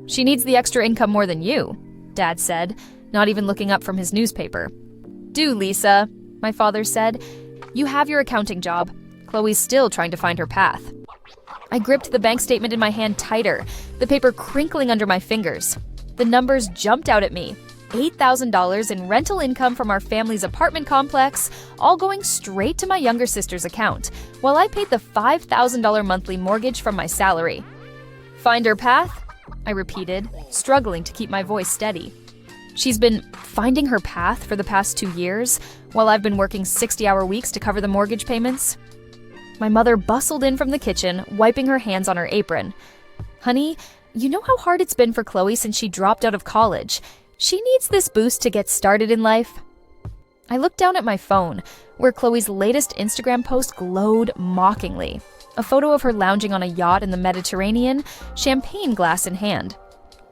She needs the extra income more than you, Dad said, not even looking up from his newspaper. Do, Lisa, my father said. You have your accounting job. Chloe's still trying to find her path. I gripped the bank statement in my hand tighter, the paper crinkling under my fingers. The numbers jumped out at me. $8,000 in rental income from our family's apartment complex, all going straight to my younger sister's account, while I paid the $5,000 monthly mortgage from my salary. Find her path? I repeated, struggling to keep my voice steady. She's been finding her path for the past 2 years, while I've been working 60-hour weeks to cover the mortgage payments. My mother bustled in from the kitchen, wiping her hands on her apron. Honey, you know how hard it's been for Chloe since she dropped out of college. She needs this boost to get started in life. I looked down at my phone, where Chloe's latest Instagram post glowed mockingly. A photo of her lounging on a yacht in the Mediterranean, champagne glass in hand.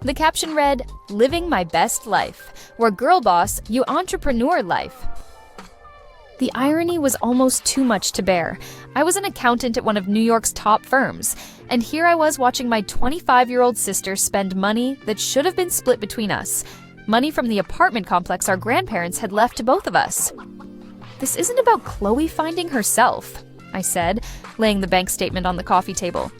The caption read, "Living my best life. We're girl boss, you entrepreneur life." The irony was almost too much to bear. I was an accountant at one of New York's top firms, and here I was watching my 25-year-old sister spend money that should have been split between us. Money from the apartment complex our grandparents had left to both of us. This isn't about Chloe finding herself, I said, laying the bank statement on the coffee table.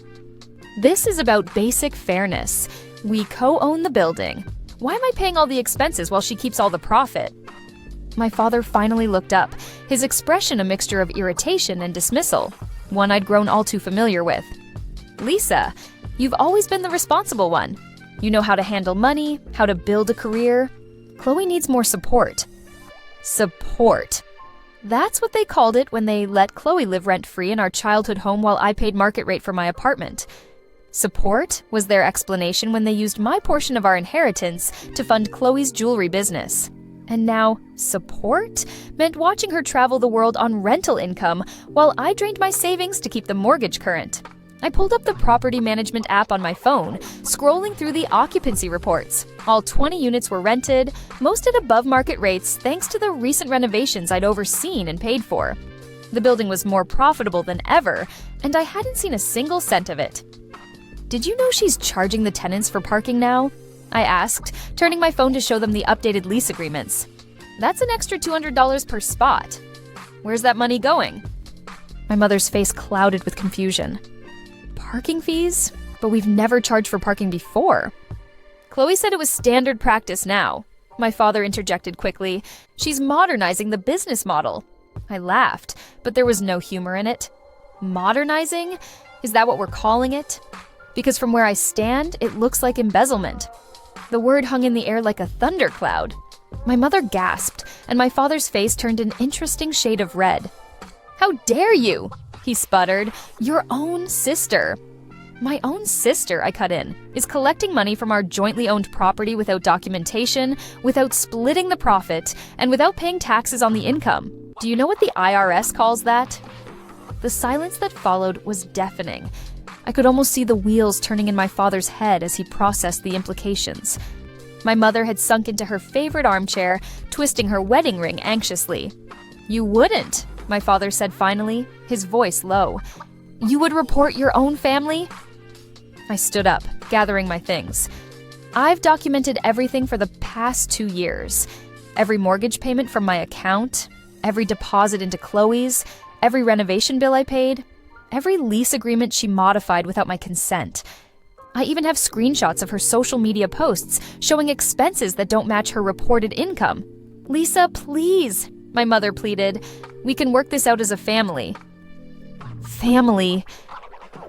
This is about basic fairness. We co-own the building. Why am I paying all the expenses while she keeps all the profit? My father finally looked up, his expression a mixture of irritation and dismissal, one I'd grown all too familiar with. Lisa, you've always been the responsible one. You know how to handle money, how to build a career. Chloe needs more support. Support. That's what they called it when they let Chloe live rent-free in our childhood home while I paid market rate for my apartment. Support was their explanation when they used my portion of our inheritance to fund Chloe's jewelry business. And now, support meant watching her travel the world on rental income while I drained my savings to keep the mortgage current. I pulled up the property management app on my phone, scrolling through the occupancy reports. All 20 units were rented, most at above market rates thanks to the recent renovations I'd overseen and paid for. The building was more profitable than ever, and I hadn't seen a single cent of it. Did you know she's charging the tenants for parking now? I asked, turning my phone to show them the updated lease agreements. That's an extra $200 per spot. Where's that money going? My mother's face clouded with confusion. Parking fees? But we've never charged for parking before. Chloe said it was standard practice now. My father interjected quickly. She's modernizing the business model. I laughed, but there was no humor in it. Modernizing? Is that what we're calling it? Because from where I stand, it looks like embezzlement. The word hung in the air like a thundercloud. My mother gasped, and my father's face turned an interesting shade of red. How dare you? He sputtered. Your own sister. My own sister, I cut in, is collecting money from our jointly owned property without documentation, without splitting the profit, and without paying taxes on the income. Do you know what the IRS calls that? The silence that followed was deafening. I could almost see the wheels turning in my father's head as he processed the implications. My mother had sunk into her favorite armchair, twisting her wedding ring anxiously. You wouldn't, my father said finally, his voice low. You would report your own family? I stood up, gathering my things. I've documented everything for the past 2 years. Every mortgage payment from my account, every deposit into Chloe's, every renovation bill I paid, every lease agreement she modified without my consent. I even have screenshots of her social media posts showing expenses that don't match her reported income. Lisa, please, my mother pleaded. We can work this out as a family. Family.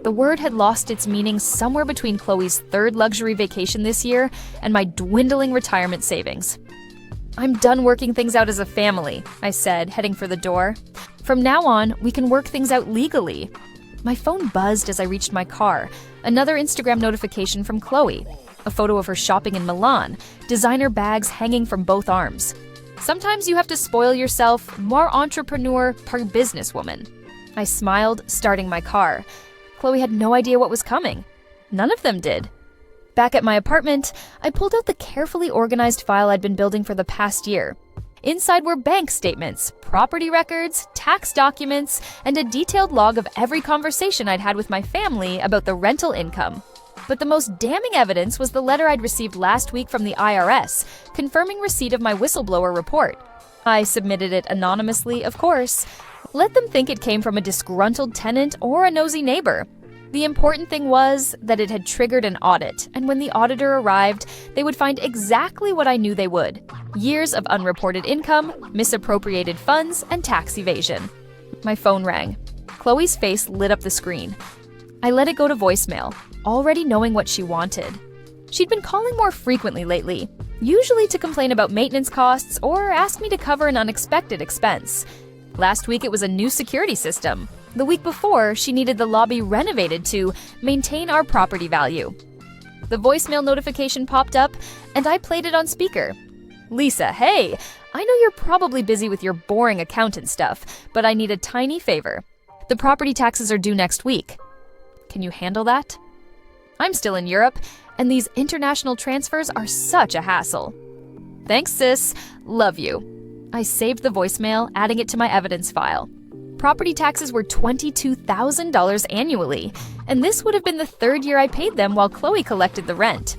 The word had lost its meaning somewhere between Chloe's 3rd luxury vacation this year and my dwindling retirement savings. I'm done working things out as a family, I said, heading for the door. From now on, we can work things out legally. My phone buzzed as I reached my car. Another Instagram notification from Chloe. A photo of her shopping in Milan, designer bags hanging from both arms. Sometimes you have to spoil yourself, more entrepreneur, part businesswoman. I smiled, starting my car. Chloe had no idea what was coming. None of them did. Back at my apartment, I pulled out the carefully organized file I'd been building for the past year. Inside were bank statements, property records, tax documents, and a detailed log of every conversation I'd had with my family about the rental income. But the most damning evidence was the letter I'd received last week from the IRS, confirming receipt of my whistleblower report. I submitted it anonymously, of course. Let them think it came from a disgruntled tenant or a nosy neighbor. The important thing was that it had triggered an audit, and when the auditor arrived, they would find exactly what I knew they would: years of unreported income, misappropriated funds, and tax evasion. My phone rang. Chloe's face lit up the screen. I let it go to voicemail, already knowing what she wanted. She'd been calling more frequently lately, usually to complain about maintenance costs or ask me to cover an unexpected expense. Last week it was a new security system. The week before, she needed the lobby renovated to maintain our property value. The voicemail notification popped up, and I played it on speaker. "Lisa, hey, I know you're probably busy with your boring accountant stuff, but I need a tiny favor. The property taxes are due next week. Can you handle that? I'm still in Europe, and these international transfers are such a hassle. Thanks, sis. Love you." I saved the voicemail, adding it to my evidence file. Property taxes were $22,000 annually, and this would have been the third year I paid them while Chloe collected the rent.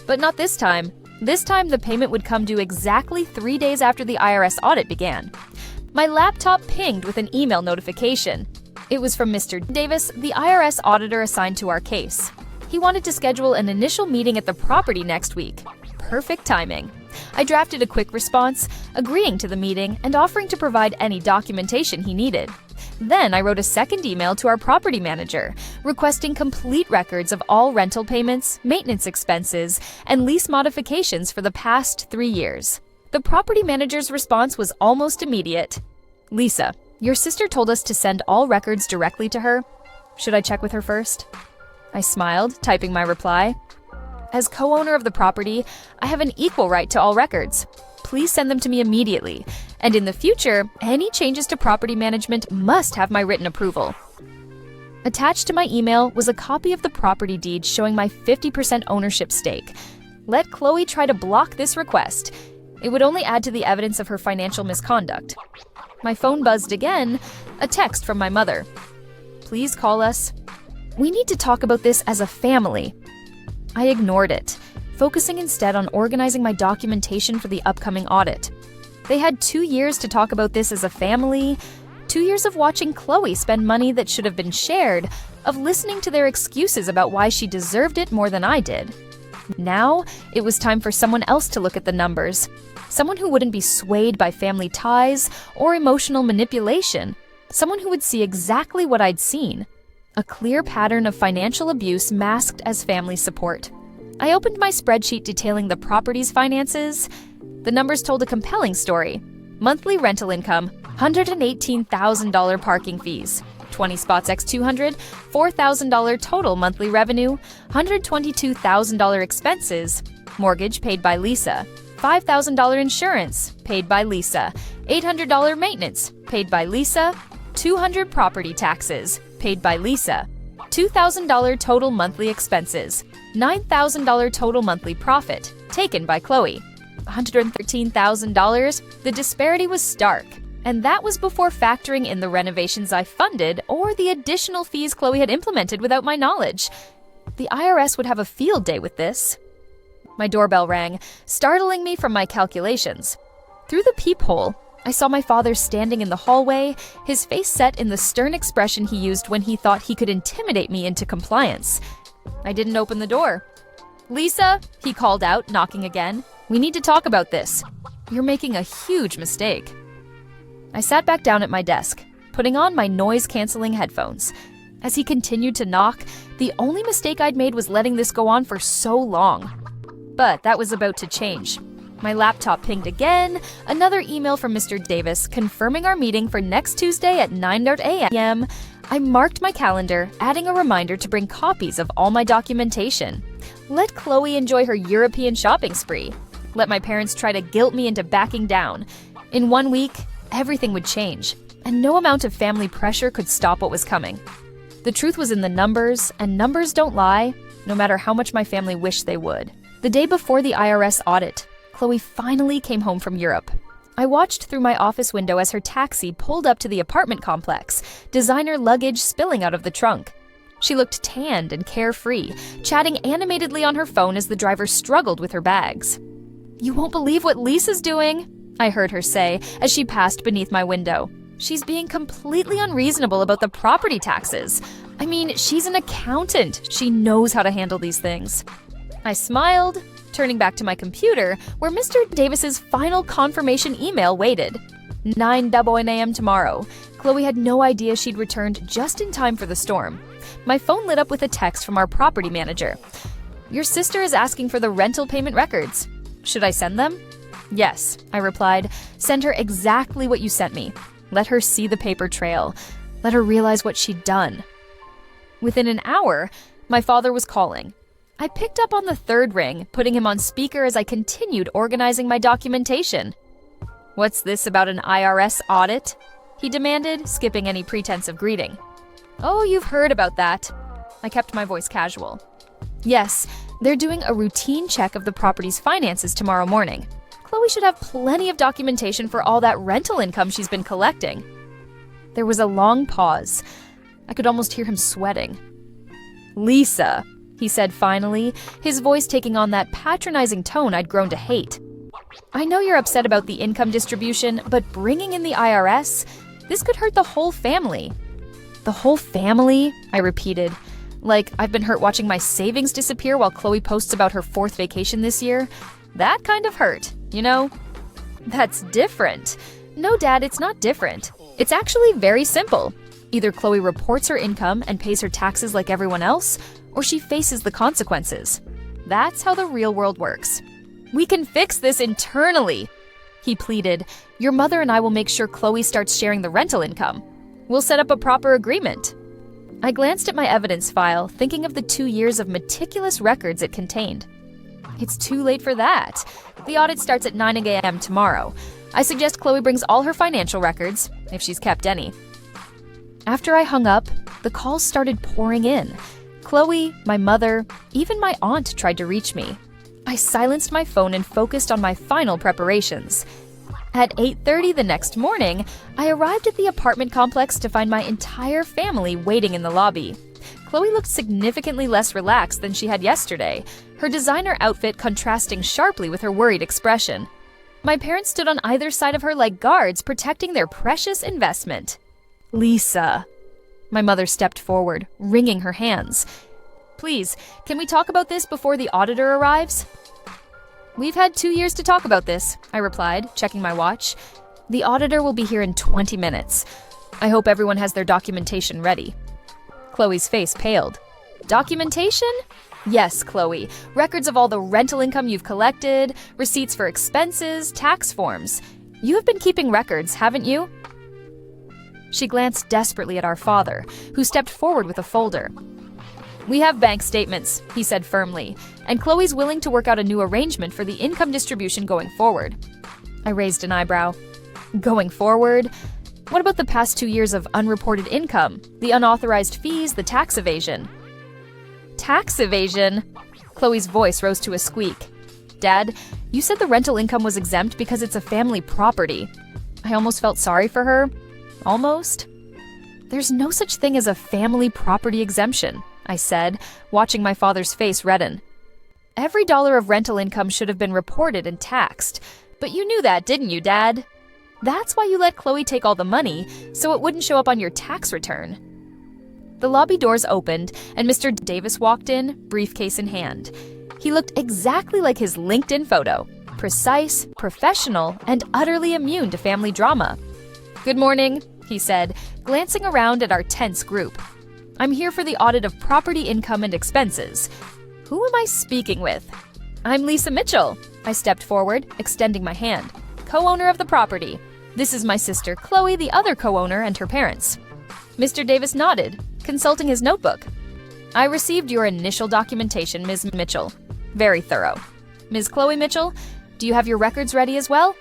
But not this time. This time the payment would come due exactly 3 days after the IRS audit began. My laptop pinged with an email notification. It was from Mr. Davis, the IRS auditor assigned to our case. He wanted to schedule an initial meeting at the property next week. Perfect timing. I drafted a quick response, agreeing to the meeting and offering to provide any documentation he needed. Then I wrote a second email to our property manager, requesting complete records of all rental payments, maintenance expenses, and lease modifications for the past 3 years. The property manager's response was almost immediate. "Lisa, your sister told us to send all records directly to her. Should I check with her first?" I smiled, typing my reply. "As co-owner of the property, I have an equal right to all records. Please send them to me immediately, and in the future, any changes to property management must have my written approval." Attached to my email was a copy of the property deed showing my 50% ownership stake. Let Chloe try to block this request. It would only add to the evidence of her financial misconduct. My phone buzzed again, a text from my mother. "Please call us. We need to talk about this as a family." I ignored it, focusing instead on organizing my documentation for the upcoming audit. They had 2 years to talk about this as a family, 2 years of watching Chloe spend money that should have been shared, of listening to their excuses about why she deserved it more than I did. Now, it was time for someone else to look at the numbers, someone who wouldn't be swayed by family ties or emotional manipulation, someone who would see exactly what I'd seen. A clear pattern of financial abuse masked as family support. I opened my spreadsheet detailing the property's finances. The numbers told a compelling story. Monthly rental income, $118,000 parking fees, 20 spots x $200, $4,000 total monthly revenue, $122,000 expenses, mortgage paid by Lisa, $5,000 insurance paid by Lisa, $800 maintenance paid by Lisa, $200 property taxes paid by Lisa, $2,000 total monthly expenses, $9,000 total monthly profit taken by Chloe, $113,000. The disparity was stark, and that was before factoring in the renovations I funded or the additional fees Chloe had implemented without my knowledge. The IRS would have a field day with this. My doorbell rang, startling me from my calculations. Through the peephole, I saw my father standing in the hallway, his face set in the stern expression he used when he thought he could intimidate me into compliance. I didn't open the door. "Lisa," he called out, knocking again. "We need to talk about this. You're making a huge mistake." I sat back down at my desk, putting on my noise-canceling headphones. As he continued to knock, the only mistake I'd made was letting this go on for so long. But that was about to change. My laptop pinged again, another email from Mr. Davis confirming our meeting for next Tuesday at 9 a.m. I marked my calendar, adding a reminder to bring copies of all my documentation. Let Chloe enjoy her European shopping spree. Let my parents try to guilt me into backing down. In 1 week, everything would change, and no amount of family pressure could stop what was coming. The truth was in the numbers, and numbers don't lie, no matter how much my family wished they would. The day before the IRS audit, Chloe finally came home from Europe. I watched through my office window as her taxi pulled up to the apartment complex, designer luggage spilling out of the trunk. She looked tanned and carefree, chatting animatedly on her phone as the driver struggled with her bags. "You won't believe what Lisa's doing," I heard her say as she passed beneath my window. "She's being completely unreasonable about the property taxes. I mean, she's an accountant. She knows how to handle these things." I smiled, turning back to my computer where Mr. Davis's final confirmation email waited. 9:00 a.m. tomorrow. Chloe had no idea she'd returned just in time for the storm. My phone lit up with a text from our property manager. "Your sister is asking for the rental payment records. Should I send them?" "Yes," I replied. "Send her exactly what you sent me. Let her see the paper trail. Let her realize what she'd done." Within an hour, my father was calling. I picked up on the third ring, putting him on speaker as I continued organizing my documentation. "What's this about an IRS audit?" he demanded, skipping any pretense of greeting. "Oh, you've heard about that." I kept my voice casual. "Yes, they're doing a routine check of the property's finances tomorrow morning. Chloe should have plenty of documentation for all that rental income she's been collecting." There was a long pause. I could almost hear him sweating. "Lisa," he said finally, his voice taking on that patronizing tone I'd grown to hate. "I know you're upset about the income distribution, but bringing in the IRS, this could hurt the whole family." "The whole family?" I repeated. Like I've been hurt watching my savings disappear while Chloe posts about her 4th vacation this year. That kind of hurt, you know? "That's different." "No, Dad, it's not different. It's actually very simple. Either Chloe reports her income and pays her taxes like everyone else, or she faces the consequences. That's how the real world works." "We can fix this internally," he pleaded. "Your mother and I will make sure Chloe starts sharing the rental income. We'll set up a proper agreement." I glanced at my evidence file, thinking of the 2 years of meticulous records it contained. It's too late for that. The audit starts at 9 a.m. tomorrow. I suggest Chloe brings all her financial records, if she's kept any. After I hung up, the calls started pouring in. Chloe, my mother, even my aunt tried to reach me. I silenced my phone and focused on my final preparations. At 8:30 the next morning, I arrived at the apartment complex to find my entire family waiting in the lobby. Chloe looked significantly less relaxed than she had yesterday, her designer outfit contrasting sharply with her worried expression. My parents stood on either side of her like guards protecting their precious investment. "Lisa." My mother stepped forward, wringing her hands. "Please, can we talk about this before the auditor arrives?" "We've had 2 years to talk about this," I replied, checking my watch. "The auditor will be here in 20 minutes. I hope everyone has their documentation ready." Chloe's face paled. "Documentation?" "Yes, Chloe. Records of all the rental income you've collected, receipts for expenses, tax forms. You have been keeping records, haven't you?" She glanced desperately at our father, who stepped forward with a folder. "We have bank statements," he said firmly, "and Chloe's willing to work out a new arrangement for the income distribution going forward." I raised an eyebrow. "Going forward? What about the past 2 years of unreported income, the unauthorized fees, the tax evasion?" "Tax evasion?" Chloe's voice rose to a squeak. "Dad, you said the rental income was exempt because it's a family property." I almost felt sorry for her. Almost. "There's no such thing as a family property exemption," I said, watching my father's face redden. "Every dollar of rental income should have been reported and taxed. But you knew that, didn't you, Dad? That's why you let Chloe take all the money, so it wouldn't show up on your tax return." The lobby doors opened, and Mr. Davis walked in, briefcase in hand. He looked exactly like his LinkedIn photo, precise, professional, and utterly immune to family drama. "Good morning," he said, glancing around at our tense group. "I'm here for the audit of property income and expenses. Who am I speaking with?" "I'm Lisa Mitchell." I stepped forward, extending my hand. "Co-owner of the property. This is my sister Chloe, the other co-owner, and her parents." Mr. Davis nodded, consulting his notebook. "I received your initial documentation, Ms. Mitchell. Very thorough. Ms. Chloe Mitchell, do you have your records ready as well?"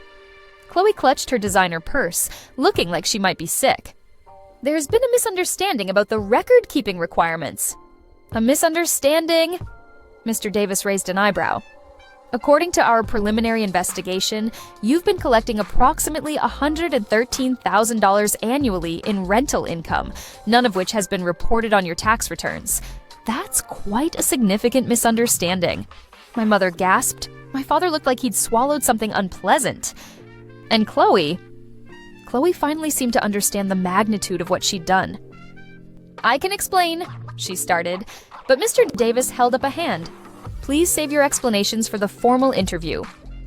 Chloe clutched her designer purse, looking like she might be sick. "There's been a misunderstanding about the record-keeping requirements." "A misunderstanding?" Mr. Davis raised an eyebrow. According to our preliminary investigation, you've been collecting approximately $113,000 annually in rental income, none of which has been reported on your tax returns. That's quite a significant misunderstanding. My mother gasped. My father looked like he'd swallowed something unpleasant. And Chloe finally seemed to understand the magnitude of what she'd done. "I can explain," she started, but Mr. Davis held up a hand. "Please save your explanations for the formal interview.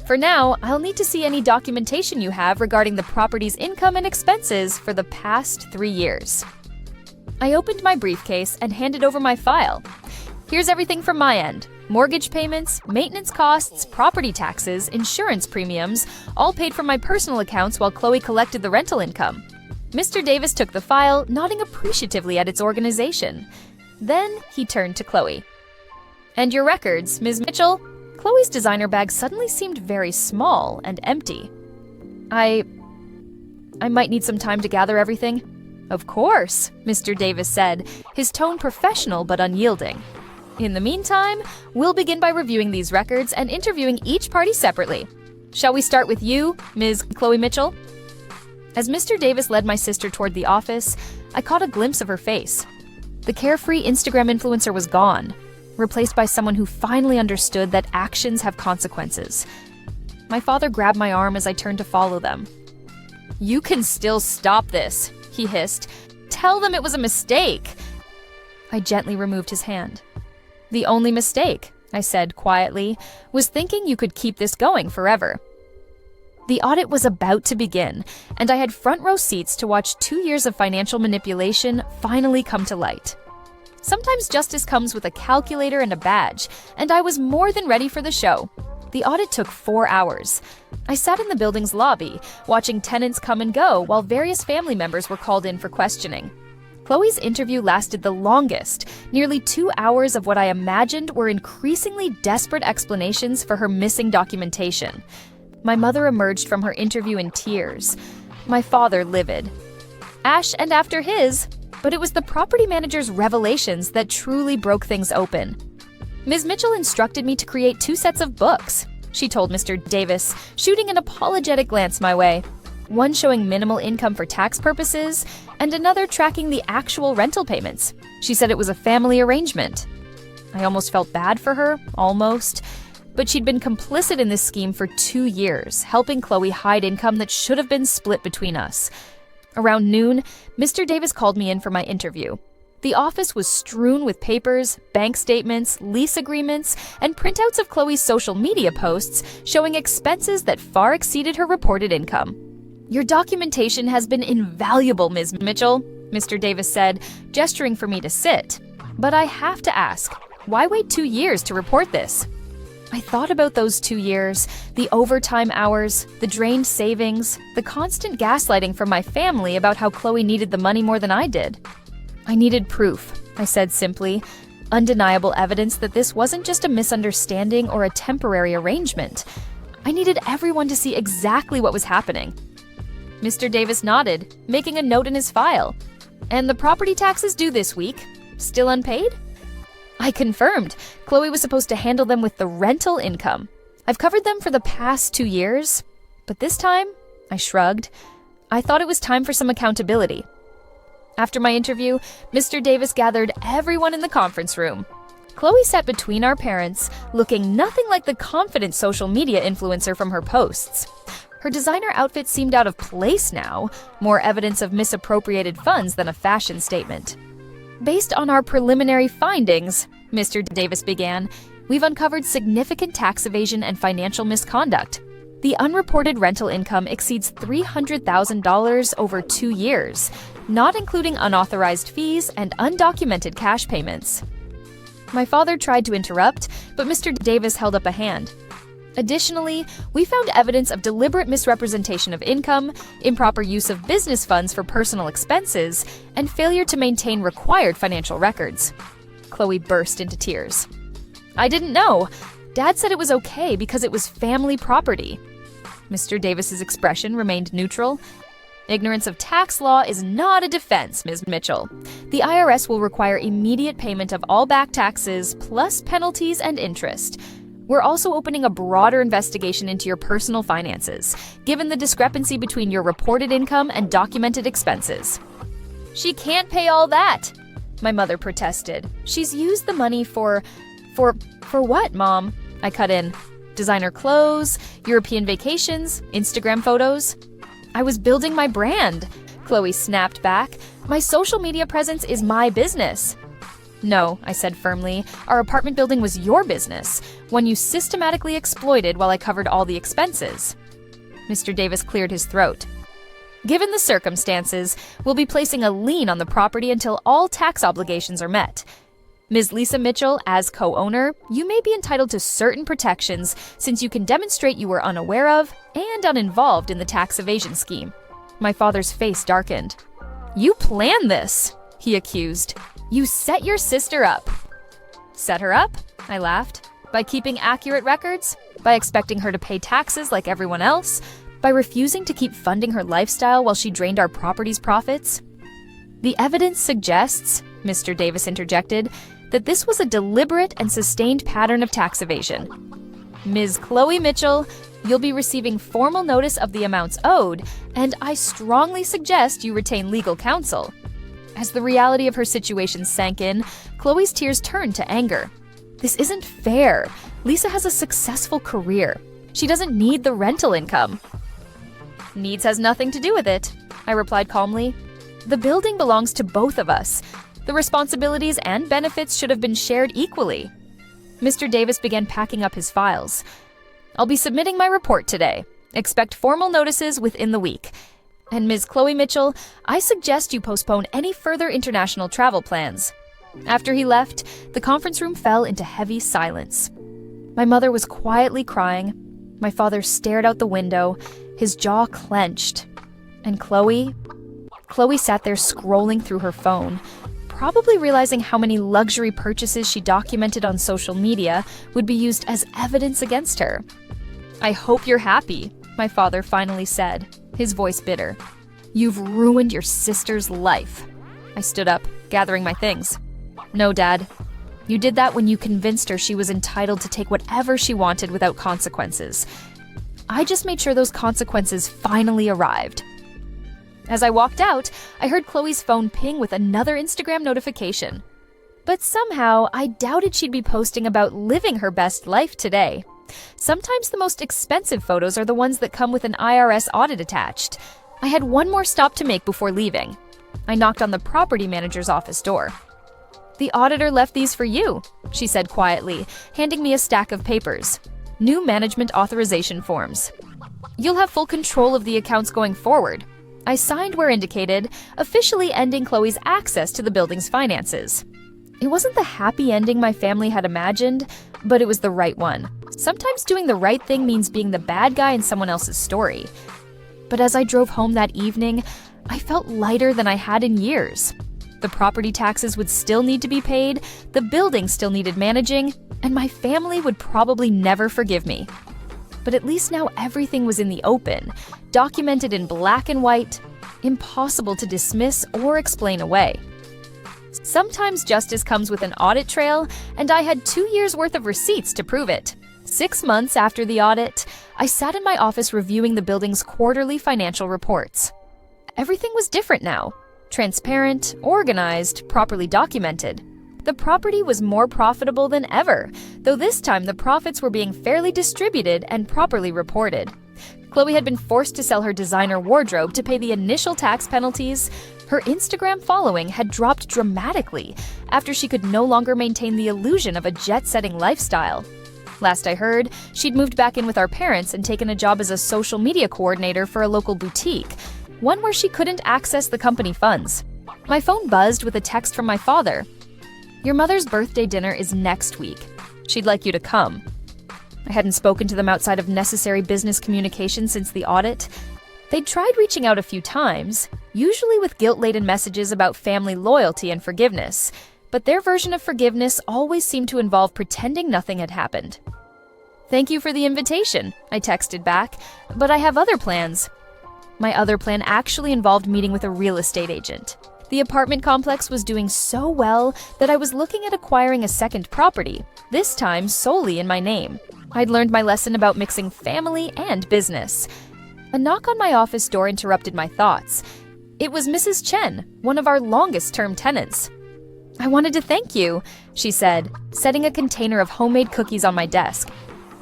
For now, I'll need to see any documentation you have regarding the property's income and expenses for the past 3 years." I opened my briefcase and handed over my file. "Here's everything from my end. Mortgage payments, maintenance costs, property taxes, insurance premiums, all paid from my personal accounts while Chloe collected the rental income." Mr. Davis took the file, nodding appreciatively at its organization. Then he turned to Chloe. "And your records, Ms. Mitchell?" Chloe's designer bag suddenly seemed very small and empty. I might need some time to gather everything." "Of course," Mr. Davis said, his tone professional but unyielding. "In the meantime, we'll begin by reviewing these records and interviewing each party separately. Shall we start with you, Ms. Chloe Mitchell?" As Mr. Davis led my sister toward the office, I caught a glimpse of her face. The carefree Instagram influencer was gone, replaced by someone who finally understood that actions have consequences. My father grabbed my arm as I turned to follow them. "You can still stop this," he hissed. "Tell them it was a mistake." I gently removed his hand. "The only mistake," I said quietly, "was thinking you could keep this going forever." The audit was about to begin, and I had front row seats to watch 2 years of financial manipulation finally come to light. Sometimes justice comes with a calculator and a badge, and I was more than ready for the show. The audit took 4 hours. I sat in the building's lobby, watching tenants come and go while various family members were called in for questioning. Chloe's interview lasted the longest, nearly 2 hours of what I imagined were increasingly desperate explanations for her missing documentation. My mother emerged from her interview in tears, my father livid. Ash and after his, but it was the property manager's revelations that truly broke things open. "Ms. Mitchell instructed me to create 2 sets of books," she told Mr. Davis, shooting an apologetic glance my way. "One showing minimal income for tax purposes, and another tracking the actual rental payments. She said it was a family arrangement." I almost felt bad for her, almost. But she'd been complicit in this scheme for 2 years, helping Chloe hide income that should have been split between us. Around noon, Mr. Davis called me in for my interview. The office was strewn with papers, bank statements, lease agreements, and printouts of Chloe's social media posts showing expenses that far exceeded her reported income. "Your documentation has been invaluable, Ms. Mitchell," Mr. Davis said, gesturing for me to sit. "But I have to ask, why wait 2 years to report this?" I thought about those 2 years, the overtime hours, the drained savings, the constant gaslighting from my family about how Chloe needed the money more than I did. "I needed proof," I said simply, "undeniable evidence that this wasn't just a misunderstanding or a temporary arrangement. I needed everyone to see exactly what was happening." Mr. Davis nodded, making a note in his file. "And the property taxes due this week? Still unpaid?" I confirmed. Chloe was supposed to handle them with the rental income. "I've covered them for the past 2 years. But this time," I shrugged, "I thought it was time for some accountability." After my interview, Mr. Davis gathered everyone in the conference room. Chloe sat between our parents, looking nothing like the confident social media influencer from her posts. Her designer outfit seemed out of place now, more evidence of misappropriated funds than a fashion statement. "Based on our preliminary findings," Mr. Davis began, "we've uncovered significant tax evasion and financial misconduct. The unreported rental income exceeds $300,000 over 2 years, not including unauthorized fees and undocumented cash payments." My father tried to interrupt, but Mr. Davis held up a hand. "Additionally, we found evidence of deliberate misrepresentation of income, improper use of business funds for personal expenses, and failure to maintain required financial records." Chloe burst into tears. "I didn't know. Dad said it was okay because it was family property." Mr. Davis's expression remained neutral. "Ignorance of tax law is not a defense, Ms. Mitchell. The IRS will require immediate payment of all back taxes, plus penalties and interest. We're also opening a broader investigation into your personal finances, given the discrepancy between your reported income and documented expenses." "She can't pay all that," my mother protested. "She's used the money for what, Mom?" I cut in. "Designer clothes, European vacations, Instagram photos." "I was building my brand," Chloe snapped back. "My social media presence is my business." "No," I said firmly, "our apartment building was your business, one you systematically exploited while I covered all the expenses." Mr. Davis cleared his throat. "Given the circumstances, we'll be placing a lien on the property until all tax obligations are met. Ms. Lisa Mitchell, as co-owner, you may be entitled to certain protections since you can demonstrate you were unaware of and uninvolved in the tax evasion scheme." My father's face darkened. "You planned this," he accused. "You set your sister up." "Set her up?" I laughed. "By keeping accurate records? By expecting her to pay taxes like everyone else? By refusing to keep funding her lifestyle while she drained our property's profits?" "The evidence suggests," Mr. Davis interjected, "that this was a deliberate and sustained pattern of tax evasion. Ms. Chloe Mitchell, you'll be receiving formal notice of the amounts owed, and I strongly suggest you retain legal counsel." As the reality of her situation sank in, Chloe's tears turned to anger. "This isn't fair. Lisa has a successful career. She doesn't need the rental income." "Needs has nothing to do with it," I replied calmly. "The building belongs to both of us. The responsibilities and benefits should have been shared equally." Mr. Davis began packing up his files. "I'll be submitting my report today. Expect formal notices within the week. And Ms. Chloe Mitchell, I suggest you postpone any further international travel plans." After he left, the conference room fell into heavy silence. My mother was quietly crying. My father stared out the window, his jaw clenched. And Chloe sat there scrolling through her phone, probably realizing how many luxury purchases she documented on social media would be used as evidence against her. "I hope you're happy," my father finally said, his voice bitter. "You've ruined your sister's life." I stood up, gathering my things. "No, Dad. You did that when you convinced her she was entitled to take whatever she wanted without consequences. I just made sure those consequences finally arrived." As I walked out, I heard Chloe's phone ping with another Instagram notification. But somehow, I doubted she'd be posting about living her best life today. Sometimes the most expensive photos are the ones that come with an IRS audit attached. I had one more stop to make before leaving. I knocked on the property manager's office door. "The auditor left these for you," she said quietly, handing me a stack of papers. "New management authorization forms. You'll have full control of the accounts going forward." I signed where indicated, officially ending Chloe's access to the building's finances. It wasn't the happy ending my family had imagined, but it was the right one. Sometimes doing the right thing means being the bad guy in someone else's story. But as I drove home that evening, I felt lighter than I had in years. The property taxes would still need to be paid, the building still needed managing, and my family would probably never forgive me. But at least now everything was in the open, documented in black and white, impossible to dismiss or explain away. Sometimes justice comes with an audit trail, and I had 2 years' worth of receipts to prove it. 6 months after the audit, I sat in my office reviewing the building's quarterly financial reports. Everything was different now. Transparent, organized, properly documented. The property was more profitable than ever, though this time the profits were being fairly distributed and properly reported. Chloe had been forced to sell her designer wardrobe to pay the initial tax penalties. Her Instagram following had dropped dramatically after she could no longer maintain the illusion of a jet-setting lifestyle. Last I heard, she'd moved back in with our parents and taken a job as a social media coordinator for a local boutique, one where she couldn't access the company funds. My phone buzzed with a text from my father. "Your mother's birthday dinner is next week. She'd like you to come." I hadn't spoken to them outside of necessary business communication since the audit. They'd tried reaching out a few times, usually with guilt-laden messages about family loyalty and forgiveness, but their version of forgiveness always seemed to involve pretending nothing had happened. "Thank you for the invitation," I texted back, "but I have other plans." My other plan actually involved meeting with a real estate agent. The apartment complex was doing so well that I was looking at acquiring a second property, this time solely in my name. I'd learned my lesson about mixing family and business. A knock on my office door interrupted my thoughts. It was Mrs. Chen, one of our longest-term tenants. "I wanted to thank you," she said, setting a container of homemade cookies on my desk.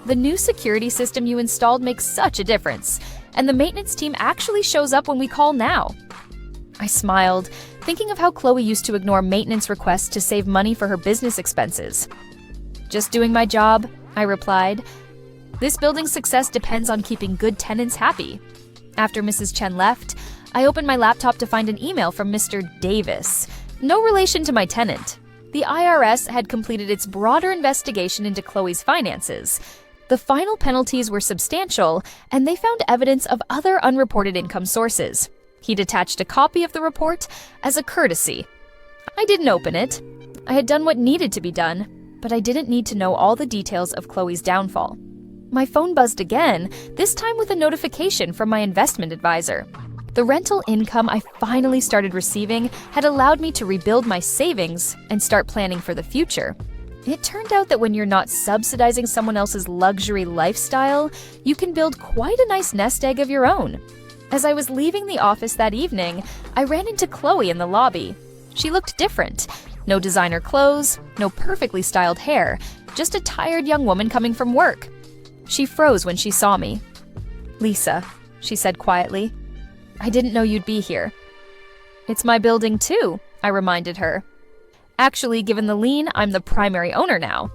"The new security system you installed makes such a difference, and the maintenance team actually shows up when we call now." I smiled, thinking of how Chloe used to ignore maintenance requests to save money for her business expenses. "Just doing my job," I replied. "This building's success depends on keeping good tenants happy." After Mrs. Chen left, I opened my laptop to find an email from Mr. Davis, no relation to my tenant. The IRS had completed its broader investigation into Chloe's finances. The final penalties were substantial, and they found evidence of other unreported income sources. He'd attached a copy of the report as a courtesy. I didn't open it. I had done what needed to be done, but I didn't need to know all the details of Chloe's downfall. My phone buzzed again, this time with a notification from my investment advisor. The rental income I finally started receiving had allowed me to rebuild my savings and start planning for the future. It turned out that when you're not subsidizing someone else's luxury lifestyle, you can build quite a nice nest egg of your own. As I was leaving the office that evening, I ran into Chloe in the lobby. She looked different. No designer clothes, no perfectly styled hair, just a tired young woman coming from work. She froze when she saw me. "Lisa," she said quietly, "I didn't know you'd be here." "It's my building too," I reminded her. "Actually, given the lien, I'm the primary owner now."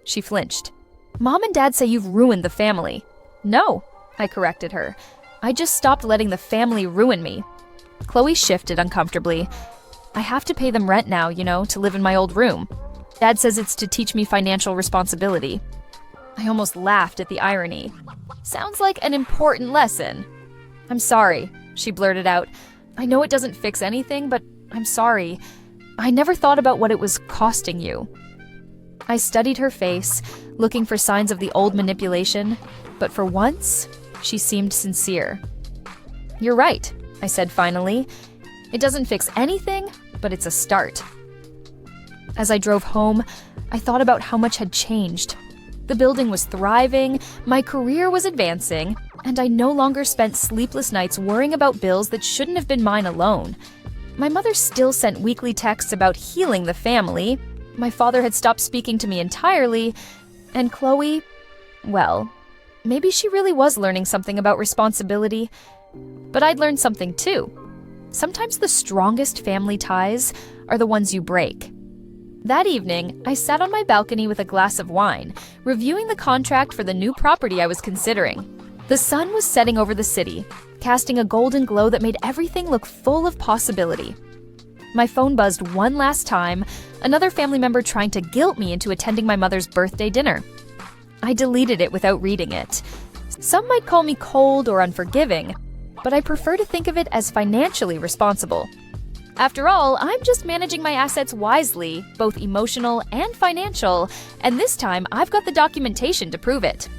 She flinched. "Mom and Dad say you've ruined the family." "No," I corrected her. "I just stopped letting the family ruin me." Chloe shifted uncomfortably. "I have to pay them rent now, to live in my old room. Dad says it's to teach me financial responsibility." I almost laughed at the irony. "Sounds like an important lesson." "I'm sorry," she blurted out. "I know it doesn't fix anything, but I'm sorry. I never thought about what it was costing you." I studied her face, looking for signs of the old manipulation, but for once, she seemed sincere. "You're right," I said finally. "It doesn't fix anything, but it's a start." As I drove home, I thought about how much had changed. The building was thriving, my career was advancing, and I no longer spent sleepless nights worrying about bills that shouldn't have been mine alone. My mother still sent weekly texts about healing the family. My father had stopped speaking to me entirely, and Chloe, well, maybe she really was learning something about responsibility. But I'd learned something too. Sometimes the strongest family ties are the ones you break. That evening, I sat on my balcony with a glass of wine, reviewing the contract for the new property I was considering. The sun was setting over the city, casting a golden glow that made everything look full of possibility. My phone buzzed one last time, another family member trying to guilt me into attending my mother's birthday dinner. I deleted it without reading it. Some might call me cold or unforgiving, but I prefer to think of it as financially responsible. After all, I'm just managing my assets wisely, both emotional and financial, and this time I've got the documentation to prove it.